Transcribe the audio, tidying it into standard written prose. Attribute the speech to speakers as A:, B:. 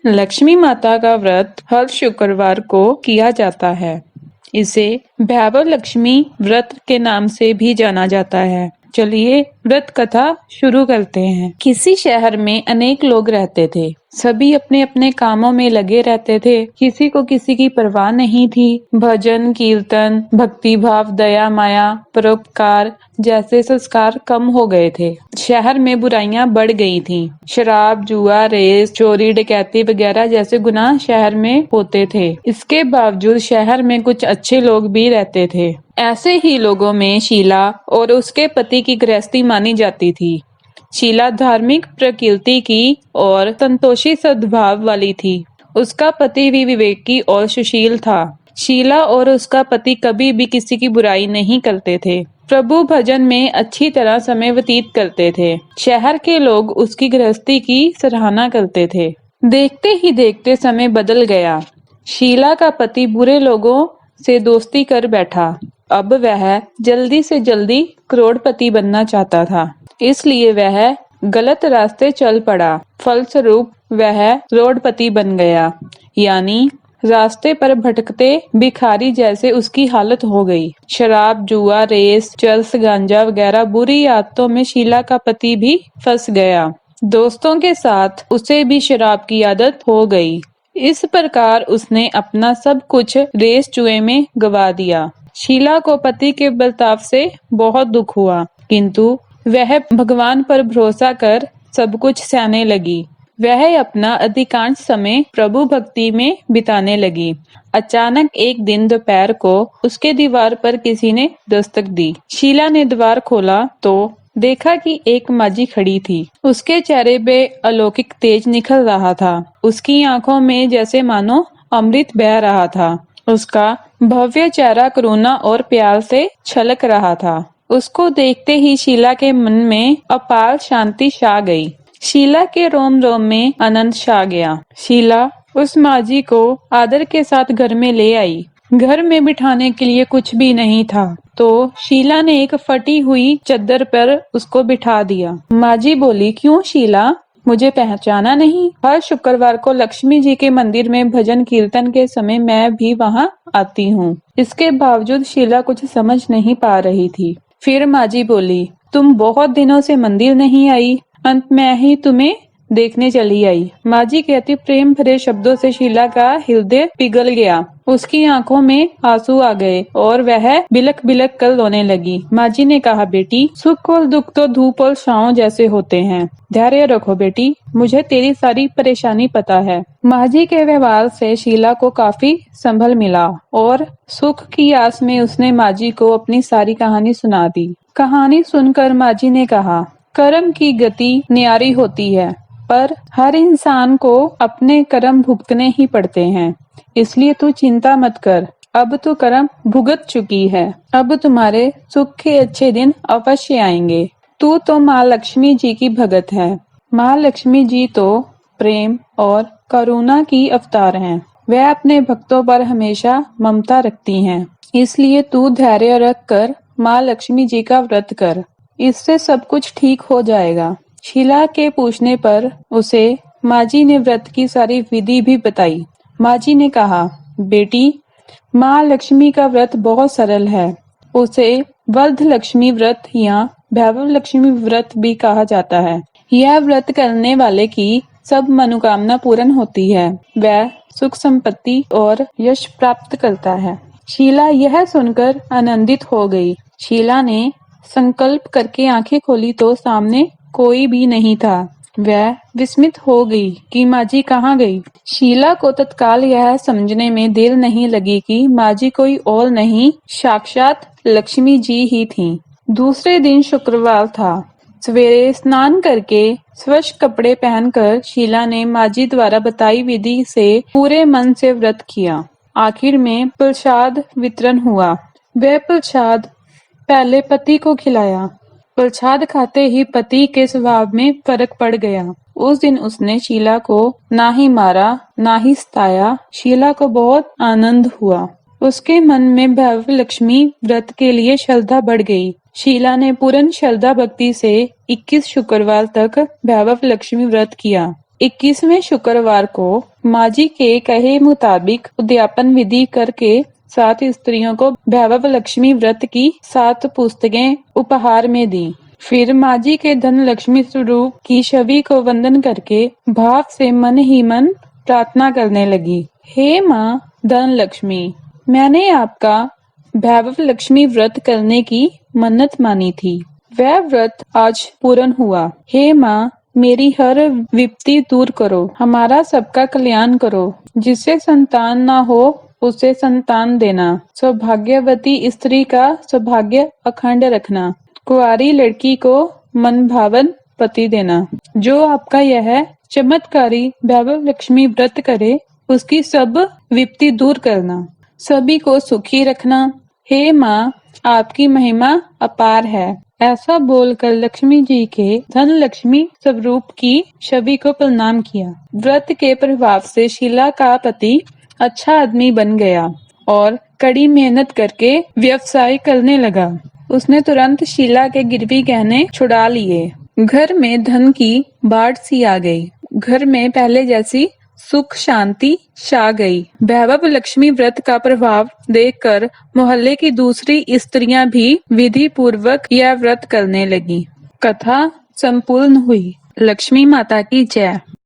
A: लक्ष्मी माता का व्रत हर शुक्रवार को किया जाता है। इसे भैरव लक्ष्मी व्रत के नाम से भी जाना जाता है। चलिए व्रत कथा शुरू करते हैं। किसी शहर में अनेक लोग रहते थे। सभी अपने अपने कामों में लगे रहते थे। किसी को किसी की परवाह नहीं थी। भजन कीर्तन, भक्ति भाव, दया माया, परोपकार जैसे संस्कार कम हो गए थे। शहर में बुराइयां बढ़ गई थीं। शराब, जुआ, रेस, चोरी, डकैती वगैरह जैसे गुनाह शहर में होते थे। इसके बावजूद शहर में कुछ अच्छे लोग भी रहते थे। ऐसे ही लोगों में शीला और उसके पति की गृहस्थी मानी जाती थी। शीला धार्मिक प्रकृति की और संतोषी सद्भाव वाली थी। उसका पति भी विवेकी और सुशील था। शीला और उसका पति कभी भी किसी की बुराई नहीं करते थे। प्रभु भजन में अच्छी तरह समय व्यतीत करते थे। शहर के लोग उसकी गृहस्थी की सराहना करते थे। देखते ही देखते समय बदल गया। शीला का पति बुरे लोगों से दोस्ती कर बैठा। अब वह जल्दी से जल्दी करोड़पति बनना चाहता था, इसलिए वह गलत रास्ते चल पड़ा। फलस्वरूप वह करोड़पति बन गया, यानी रास्ते पर भटकते भिखारी जैसे उसकी हालत हो गई। शराब, जुआ, रेस, चरस, गांजा वगैरह बुरी आदतों में शीला का पति भी फंस गया। दोस्तों के साथ उसे भी शराब की आदत हो गई। इस प्रकार उसने अपना सब कुछ रेस जुए में गवा दिया। शीला को पति के बर्ताव से बहुत दुख हुआ, किंतु वह भगवान पर भरोसा कर सब कुछ सहने लगी। वह अपना अधिकांश समय प्रभु भक्ति में बिताने लगी। अचानक एक दिन दोपहर को उसके दीवार पर किसी ने दस्तक दी। शीला ने द्वार खोला तो देखा कि एक माजी खड़ी थी। उसके चेहरे पे अलौकिक तेज निखर रहा था। उसकी आंखों में जैसे मानो अमृत बह रहा था। उसका भव्य चेहरा करुणा और प्यार से छलक रहा था। उसको देखते ही शीला के मन में अपार शांति छा गई। शीला के रोम रोम में आनंद छा गया। शीला उस माजी को आदर के साथ घर में ले आई। घर में बिठाने के लिए कुछ भी नहीं था, तो शीला ने एक फटी हुई चद्दर पर उसको बिठा दिया। माजी बोली, क्यों शीला, मुझे पहचाना नहीं? हर शुक्रवार को लक्ष्मी जी के मंदिर में भजन कीर्तन के समय मैं भी वहाँ आती हूँ। इसके बावजूद शीला कुछ समझ नहीं पा रही थी। फिर माजी बोली, तुम बहुत दिनों से मंदिर नहीं आई, अंत में ही तुम्हें देखने चली आई। माजी के अति प्रेम भरे शब्दों से शीला का हृदय पिघल गया। उसकी आंखों में आंसू आ गए और वह बिलक बिलक कर रोने लगी। माजी ने कहा, बेटी, सुख और दुख तो धूप और छांव जैसे होते हैं। धैर्य रखो बेटी, मुझे तेरी सारी परेशानी पता है। माजी के व्यवहार से शीला को काफी संभल मिला और सुख की आस में उसने माजी को अपनी सारी कहानी सुना दी। कहानी सुनकर माजी ने कहा, कर्म की गति न्यारी होती है, पर हर इंसान को अपने कर्म भुगतने ही पड़ते हैं। इसलिए तू चिंता मत कर, अब तू कर्म भुगत चुकी है। अब तुम्हारे सुख के अच्छे दिन अवश्य आएंगे। तू तो माँ लक्ष्मी जी की भगत है। माँ लक्ष्मी जी तो प्रेम और करुणा की अवतार हैं। वह अपने भक्तों पर हमेशा ममता रखती हैं। इसलिए तू धैर्य रख कर माँ लक्ष्मी जी का व्रत कर, इससे सब कुछ ठीक हो जाएगा। शीला के पूछने पर उसे माजी ने व्रत की सारी विधि भी बताई। माजी ने कहा, बेटी, माँ लक्ष्मी का व्रत बहुत सरल है। उसे वरद लक्ष्मी व्रत या भैरव लक्ष्मी व्रत भी कहा जाता है। यह व्रत करने वाले की सब मनोकामना पूर्ण होती है। वह सुख संपत्ति और यश प्राप्त करता है। शीला यह सुनकर आनंदित हो गई। शीला ने संकल्प करके आंखें खोली तो सामने कोई भी नहीं था। वह विस्मित हो गई कि माजी कहाँ गई। शीला को तत्काल यह समझने में देर नहीं लगी कि माजी कोई और नहीं, साक्षात लक्ष्मी जी ही थीं। दूसरे दिन शुक्रवार था। सवेरे स्नान करके स्वच्छ कपड़े पहनकर शीला ने माजी द्वारा बताई विधि से पूरे मन से व्रत किया। आखिर में प्रसाद वितरण हुआ। वह प्रसाद पहले पति को खिलाया। प्रसाद खाते ही पति के स्वभाव में फर्क पड़ गया। उस दिन उसने शीला को ना ही मारा ना ही सताया। शीला को बहुत आनंद हुआ। उसके मन में भैरव लक्ष्मी व्रत के लिए श्रद्धा बढ़ गई। शीला ने पूर्ण श्रद्धा भक्ति से 21 शुक्रवार तक भैरव लक्ष्मी व्रत किया। 21वें शुक्रवार को माँ जी के कहे मुताबिक उद्यापन विधि करके 7 स्त्रियों को वैभव लक्ष्मी व्रत की 7 पुस्तकें उपहार में दी। फिर माँ जी के धन लक्ष्मी स्वरूप की छवि को वंदन करके भाव से मन ही मन प्रार्थना करने लगी। हे माँ धन लक्ष्मी, मैंने आपका वैभव लक्ष्मी व्रत करने की मन्नत मानी थी। वह व्रत आज पूर्ण हुआ। हे माँ, मेरी हर विपत्ति दूर करो, हमारा सबका कल्याण करो। जिसे संतान ना हो उसे संतान देना। सौभाग्यवती स्त्री का सौभाग्य अखंड रखना। कुंवारी लड़की को मन भावन पति देना। जो आपका यह चमत्कारी वैभव लक्ष्मी व्रत करे, उसकी सब विपत्ति दूर करना। सभी को सुखी रखना। हे माँ, आपकी महिमा अपार है। ऐसा बोलकर लक्ष्मी जी के धन लक्ष्मी स्वरूप की छवि को प्रणाम किया। व्रत के प्रभाव से शीला का पति अच्छा आदमी बन गया और कड़ी मेहनत करके व्यवसाय करने लगा। उसने तुरंत शीला के गिरवी गहने छुड़ा लिए। घर में धन की बाढ़ सी आ गई। घर में पहले जैसी सुख शांति छा गई। वैभव लक्ष्मी व्रत का प्रभाव देखकर मोहल्ले की दूसरी स्त्रियां भी विधि पूर्वक यह व्रत करने लगी। कथा संपूर्ण हुई। लक्ष्मी माता की जय।